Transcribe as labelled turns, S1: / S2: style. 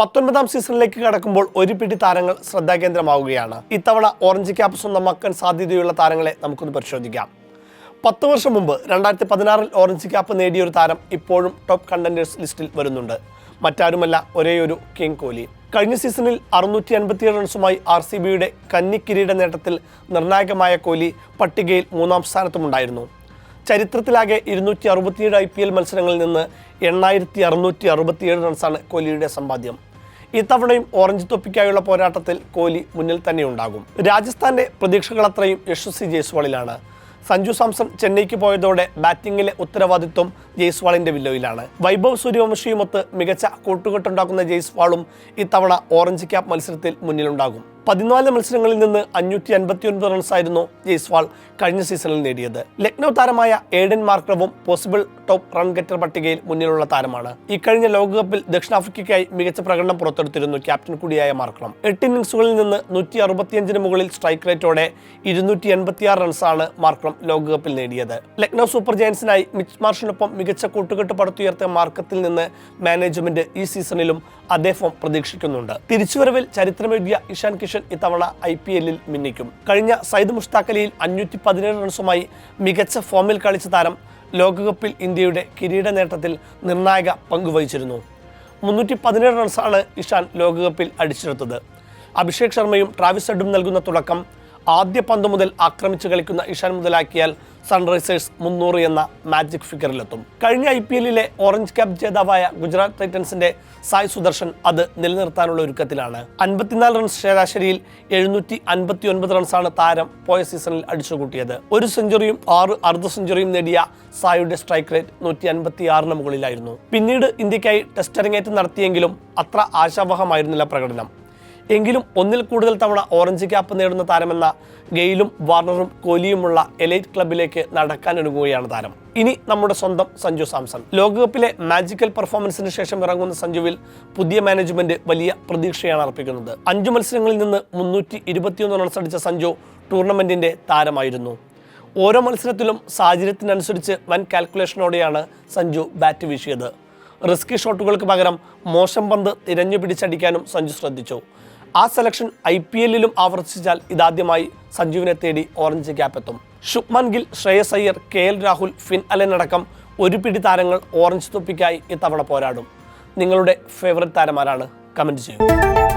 S1: 19ാം സീസണിലേക്ക് കടക്കുമ്പോൾ ഒരു പിടി താരങ്ങൾ ശ്രദ്ധാകേന്ദ്രമാവുകയാണ്. ഇത്തവണ ഓറഞ്ച് ക്യാപ്പ് സ്വന്തമാക്കാൻ സാധ്യതയുള്ള താരങ്ങളെ നമുക്കൊന്ന് പരിശോധിക്കാം. 10 വർഷം മുമ്പ് 2016 ഓറഞ്ച് ക്യാപ്പ് നേടിയ ഒരു താരം ഇപ്പോഴും ടോപ്പ് കണ്ടന്റേഴ്സ് ലിസ്റ്റിൽ വരുന്നുണ്ട്. മറ്റാരുമല്ല, ഒരേയൊരു കിങ് കോഹ്ലി. കഴിഞ്ഞ സീസണിൽ 657 റൺസുമായി RCBയുടെ കന്നി കിരീട നേട്ടത്തിൽ നിർണായകമായ കോഹ്ലി പട്ടികയിൽ 3ാം സ്ഥാനത്തുമുണ്ടായിരുന്നു. ചരിത്രത്തിലാകെ 267 IPL മത്സരങ്ങളിൽ നിന്ന് 8667 റൺസാണ് കോഹ്ലിയുടെ സമ്പാദ്യം. ഇത്തവണയും ഓറഞ്ച് തൊപ്പിക്കായുള്ള പോരാട്ടത്തിൽ കോഹ്ലി മുന്നിൽ തന്നെയുണ്ടാകും. രാജസ്ഥാന്റെ പ്രതീക്ഷകളത്രയും യശസ്വി ജയ്സ്വാളിലാണ്. സഞ്ജു സാംസൺ ചെന്നൈക്ക് പോയതോടെ ബാറ്റിംഗിലെ ഉത്തരവാദിത്വം ജയ്സ്വാളിന്റെ വില്ലോയിലാണ്. വൈഭവ് സൂര്യവംശിയുമൊത്ത് മികച്ച കൂട്ടുകെട്ടുണ്ടാക്കുന്ന ജയ്സ്വാളും ഇത്തവണ ഓറഞ്ച് ക്യാപ്പ് മത്സരത്തിൽ മുന്നിലുണ്ടാകും. 14 മത്സരങ്ങളിൽ നിന്ന് 559 റൺസായിരുന്നു ജയ്സ്വാൾ കഴിഞ്ഞ സീസണിൽ നേടിയത്. ലക്നൗ താരമായ ഏഡൻ മാർക്രവും പോസിബിൾ ടോപ്പ് റൺ ഗെറ്റർ പട്ടികയിൽ മുന്നിലുള്ള താരമാണ്. ഇക്കഴിഞ്ഞ ലോകകപ്പിൽ ദക്ഷിണാഫ്രിക്കയ്ക്കായി മികച്ച പ്രകടനം പുറത്തെടുത്തിരുന്നു ക്യാപ്റ്റൻ കൂടിയായ മാർക്രം. 8 ഇന്നിംഗ്സുകളിൽ നിന്ന് 165 മുകളിൽ സ്ട്രൈക്ക് റേറ്റോടെ 286 റൺസാണ് മാർക്രം ലോകകപ്പിൽ നേടിയത്. ലക്നൗ സൂപ്പർ ജയൻസിനായി മിച്ച് മാർഷിനൊപ്പം മികച്ച കൂട്ടുകെട്ട് പടുത്തുയർത്തിയ മാർക്കത്തിൽ നിന്ന് മാനേജ്മെന്റ് ഈ സീസണിലും അതേ ഫോം പ്രതീക്ഷിക്കുന്നുണ്ട്. തിരിച്ചുവരവിൽ ചരിത്രമെഴുതിയ ഇഷാൻ കിഷൻ ഇത്തവണ IPL-ൽ മിന്നിക്കും. കഴിഞ്ഞ സയ്യിദ് മുഷ്താഖ് അലിയിൽ 517 റൺസുമായി മികച്ച ഫോമിൽ കളിച്ച താരം ലോകകപ്പിൽ ഇന്ത്യയുടെ കിരീട നേട്ടത്തിൽ നിർണായക പങ്കുവഹിച്ചിരുന്നു. 317 റൺസാണ് ഇഷാൻ ലോകകപ്പിൽ അടിച്ചെടുത്തത്. അഭിഷേക് ശർമ്മയും ട്രാവിസ് ഹെഡും നൽകുന്ന തുടക്കം ആദ്യ പന്ത് മുതൽ ആക്രമിച്ച് കളിക്കുന്ന ഇഷാൻ മുതലാക്കിയാൽ സൺറൈസേഴ്സ് 300 എന്ന മാജിക് ഫിഗറിലെത്തും. കഴിഞ്ഞ IPL-ലെ ഓറഞ്ച് ക്യാപ്പ് ജേതാവായ ഗുജറാത്ത് ടൈറ്റൻസിന്റെ സായ് സുദർശൻ അത് നിലനിർത്താനുള്ള ഒരുക്കത്തിലാണ്. 54 റൺസ് ശരാശരിയിൽ 759 റൺസാണ് താരം പോയ സീസണിൽ അടിച്ചുകൂട്ടിയത്. ഒരു സെഞ്ചുറിയും 6 അർദ്ധ സെഞ്ചുറിയും നേടിയ സായുടെ സ്ട്രൈക്ക് റേറ്റ് 156 മുകളിലായിരുന്നു. പിന്നീട് ഇന്ത്യക്കായി ടെസ്റ്റ് അരങ്ങേറ്റം നടത്തിയെങ്കിലും അത്ര ആശാവഹമായിരുന്നില്ല പ്രകടനം. എങ്കിലും ഒന്നിൽ കൂടുതൽ തവണ ഓറഞ്ച് ക്യാപ്പ് നേടുന്ന താരമെന്ന ഗെയിലും വാർണറും കോഹ്ലിയുമുള്ള എലൈറ്റ് ക്ലബിലേക്ക് നടക്കാനൊരുങ്ങുകയാണ് താരം. ഇനി നമ്മുടെ സ്വന്തം സഞ്ജു സാംസൺ. ലോകകപ്പിലെ മാജിക്കൽ പെർഫോമൻസിന് ശേഷം ഇറങ്ങുന്ന സഞ്ജുവിൽ പുതിയ മാനേജ്മെന്റ് വലിയ പ്രതീക്ഷയാണ് അർപ്പിക്കുന്നത്. 5 മത്സരങ്ങളിൽ നിന്ന് 321 റൺസ് അടിച്ച സഞ്ജു ടൂർണമെന്റിന്റെ താരമായിരുന്നു. ഓരോ മത്സരത്തിലും സാഹചര്യത്തിനനുസരിച്ച് വൻ കാൽക്കുലേഷനോടെയാണ് സഞ്ജു ബാറ്റ് വീശിയത്. റിസ്കി ഷോട്ടുകൾക്ക് പകരം മോശം പന്ത് തിരഞ്ഞു പിടിച്ചടിക്കാനും സഞ്ജു ശ്രദ്ധിച്ചു. ആ സെലക്ഷൻ IPL-ലും ആവർത്തിച്ചാൽ ഇതാദ്യമായി സഞ്ജുവിനെ തേടി ഓറഞ്ച് ക്യാപ്പ് എത്തും. Shubman Gill, Shreyas Iyer, KL Rahul, Finn Allen അടക്കം ഒരു പിടി താരങ്ങൾ ഓറഞ്ച് തൊപ്പിക്കായി ഇത്തവണ പോരാടും. നിങ്ങളുടെ ഫേവറേറ്റ് താരമാരാണ്? കമൻറ്റ് ചെയ്യൂ.